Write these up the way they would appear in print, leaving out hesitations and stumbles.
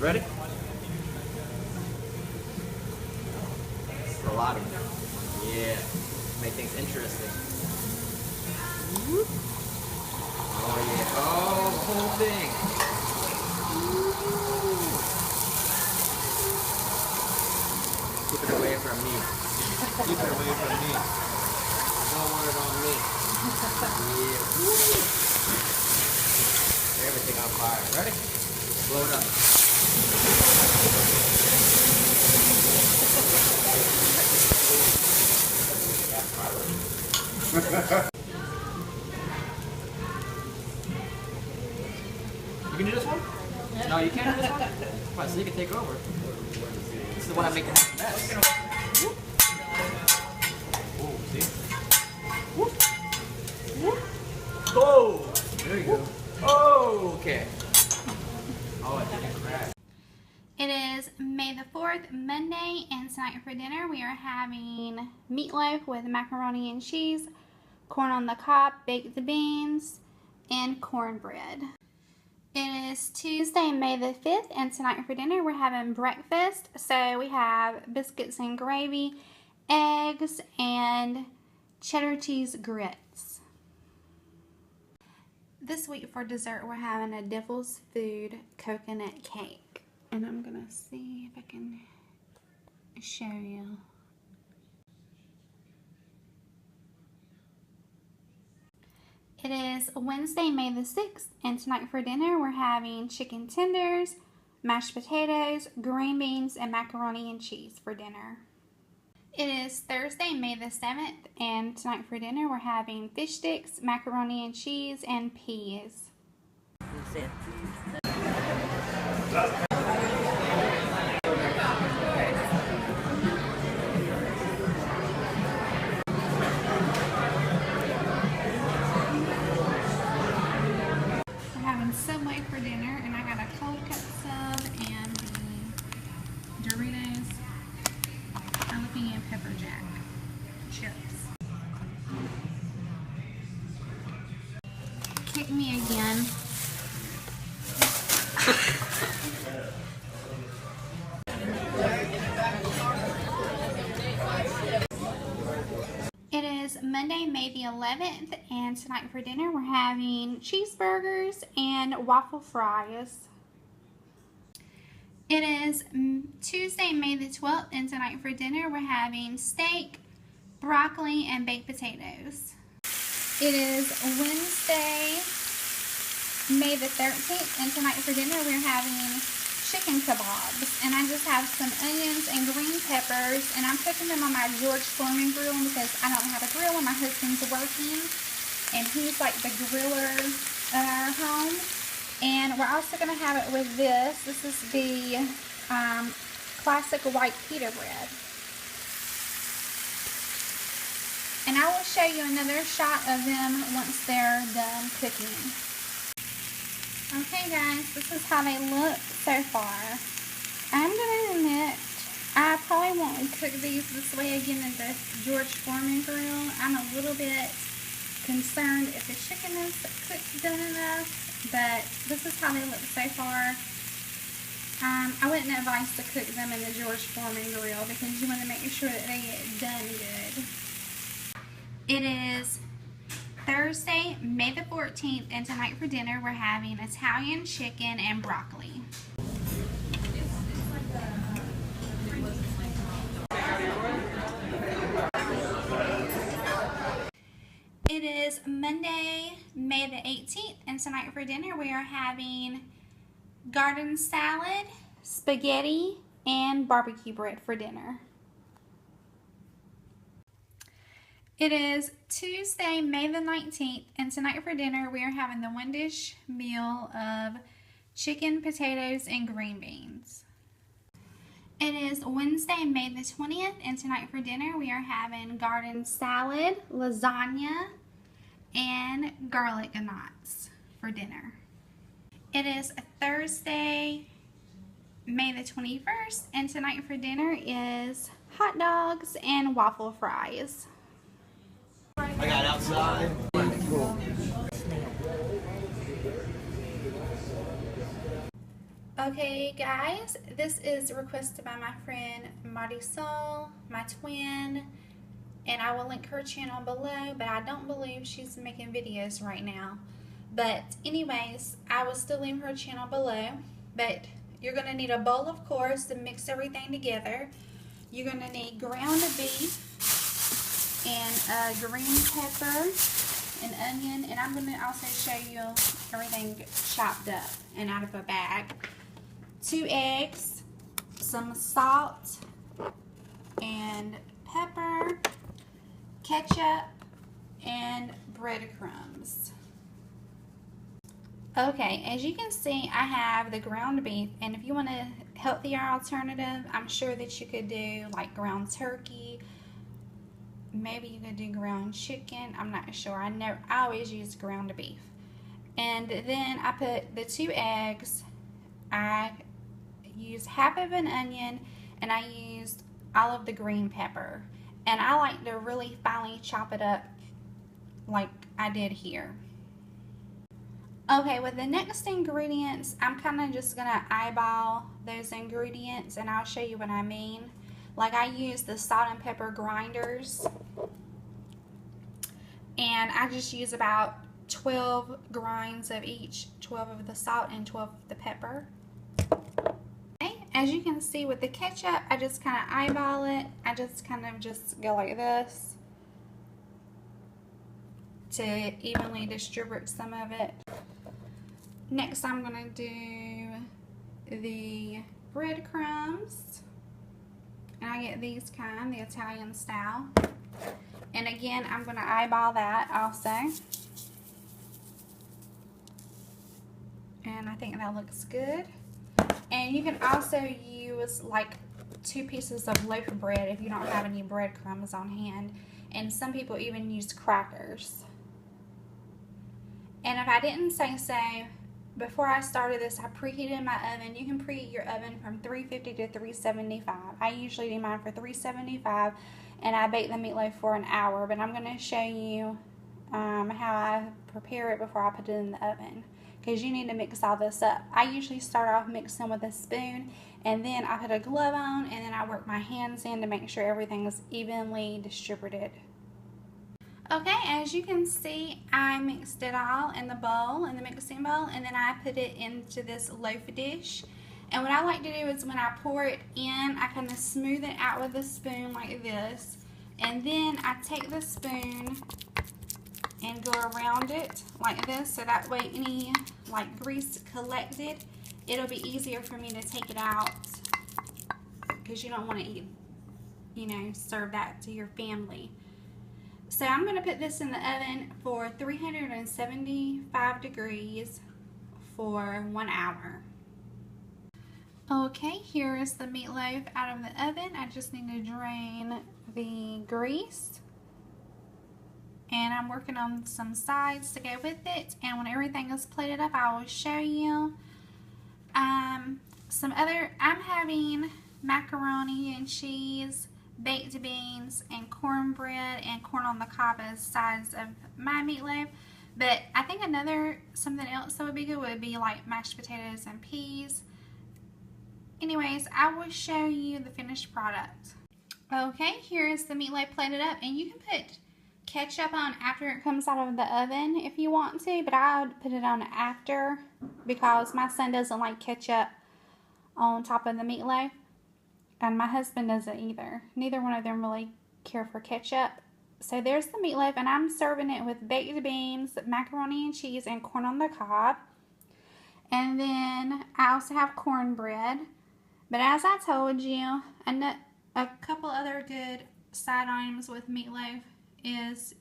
Ready? It's a lot of them. Yeah. Make things interesting. Oh yeah. Oh, the whole thing. Keep it away from me. Keep it away from me. Don't want it on me. Yeah. Everything on fire. Ready? Blow it up. You can do this one? No, you can't do this one? Come on, so you can take over. This is the one I make the best. Oh, see? Oh! There you go. Oh, okay. Oh, I didn't crack. It is May the 4th, Monday, and tonight for dinner we are having meatloaf with macaroni and cheese, corn on the cob, baked beans, and cornbread. It is Tuesday, May the 5th, and tonight for dinner we're having breakfast. So we have biscuits and gravy, eggs, and cheddar cheese grits. This week for dessert we're having a Devil's Food coconut cake. And I'm gonna see if I can show you. It is Wednesday, May the 6th, and tonight for dinner we're having chicken tenders, mashed potatoes, green beans, and macaroni and cheese for dinner. It is Thursday, May the 7th, and tonight for dinner we're having fish sticks, macaroni and cheese, and peas. That's it. Subway for dinner, and I got a cold cut sub and the Doritos jalapeno pepper jack chips. Kick me again. It is Monday, May the 11th, and tonight for dinner we're having cheeseburgers and waffle fries. It is Tuesday, May the 12th, and tonight for dinner we're having steak, broccoli, and baked potatoes. It is Wednesday, May the 13th, and tonight for dinner we're having chicken kebabs, and I just have some onions and green peppers, and I'm cooking them on my George Foreman grill because I don't have a grill when my husband's working, and he's like the griller at our home. And we're also going to have it with this. This is the classic white pita bread. And I will show you another shot of them once they're done cooking. Okay guys, this is how they look so far. I'm going to admit, I probably won't cook these this way again at the George Foreman grill. I'm a little bit concerned if the chicken is cooked done enough, but this is how they look so far. I wouldn't advise to cook them in the George Foreman grill because you want to make sure that they get done good. It is Thursday, May the 14th, and tonight for dinner we're having Italian chicken and broccoli. It is Monday, May the 18th, and tonight for dinner we are having garden salad, spaghetti, and barbecue bread for dinner. It is Tuesday, May the 19th, and tonight for dinner we are having the one dish meal of chicken, potatoes, and green beans. It is Wednesday, May the 20th, and tonight for dinner we are having garden salad, lasagna, and garlic knots for dinner. It is Thursday, May the 21st, and tonight for dinner is hot dogs and waffle fries. I got outside. Cool. Okay guys, this is requested by my friend Marisol, my twin, and I will link her channel below, but I don't believe she's making videos right now. But anyways, I will still leave her channel below. But you're going to need a bowl, of course, to mix everything together. You're going to need ground beef and green pepper, an onion, and I'm going to also show you everything chopped up and out of a bag. 2 eggs, some salt and pepper, ketchup, and breadcrumbs. Okay, as you can see, I have the ground beef, and if you want a healthier alternative, I'm sure that you could do like ground turkey. Maybe you could do ground chicken. I'm not sure. I always use ground beef. And then I put the 2 eggs. I used half of an onion, and I used all of the green pepper. And I like to really finely chop it up like I did here. Okay, with the next ingredients, I'm kind of just going to eyeball those ingredients, and I'll show you what I mean. Like, I use the salt and pepper grinders, and I just use about 12 grinds of each, 12 of the salt and 12 of the pepper. Okay, as you can see with the ketchup, I just kind of eyeball it. I just kind of just go like this to evenly distribute some of it. Next, I'm going to do the breadcrumbs. And I get these kind, the Italian style. And again, I'm going to eyeball that also. And I think that looks good. And you can also use like 2 pieces of loaf of bread if you don't have any breadcrumbs on hand. And some people even use crackers. And if I didn't say so, before I started this, I preheated my oven. You can preheat your oven from 350 to 375. I usually do mine for 375, and I bake the meatloaf for an hour. But I'm going to show you how I prepare it before I put it in the oven, because you need to mix all this up. I usually start off mixing with a spoon, and then I put a glove on, and then I work my hands in to make sure everything is evenly distributed. Okay, as you can see, I mixed it all in the bowl, in the mixing bowl, and then I put it into this loaf dish. And what I like to do is when I pour it in, I kind of smooth it out with a spoon like this. And then I take the spoon and go around it like this, so that way any like grease collected, it'll be easier for me to take it out, because you don't want to eat, you know, serve that to your family. So I'm going to put this in the oven for 375 degrees for 1 hour. Okay, here is the meatloaf out of the oven. I just need to drain the grease. And I'm working on some sides to go with it. And when everything is plated up, I will show you. I'm having macaroni and cheese, baked beans, and cornbread and corn on the cob as sides of my meatloaf. But I think something else that would be good would be like mashed potatoes and peas. Anyways, I will show you the finished product. Okay, here is the meatloaf plated up, and you can put ketchup on after it comes out of the oven if you want to, but I would put it on after because my son doesn't like ketchup on top of the meatloaf. And my husband doesn't either. Neither one of them really care for ketchup. So there's the meatloaf, and I'm serving it with baked beans, macaroni and cheese, and corn on the cob. And then I also have cornbread. But as I told you, a couple other good side items with meatloaf is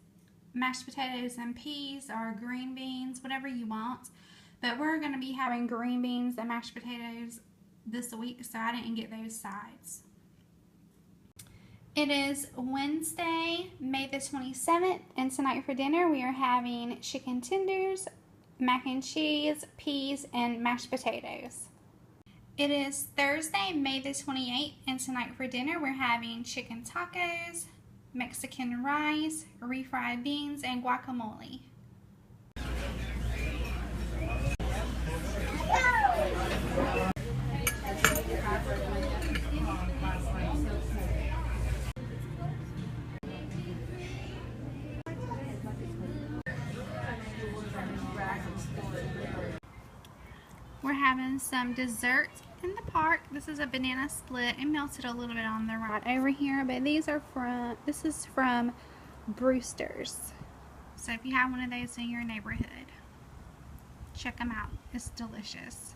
mashed potatoes and peas, or green beans, whatever you want. But we're going to be having green beans and mashed potatoes this week, so I didn't get those sides. It is Wednesday, May the 27th, and tonight for dinner we are having chicken tenders, mac and cheese, peas, and mashed potatoes. It is Thursday, May the 28th, and tonight for dinner we're having chicken tacos, Mexican rice, refried beans, and guacamole. having some dessert in the park. This is a banana split. It melted a little bit on the right over here, but this is from Brewster's. So if you have one of those in your neighborhood, check them out. It's delicious.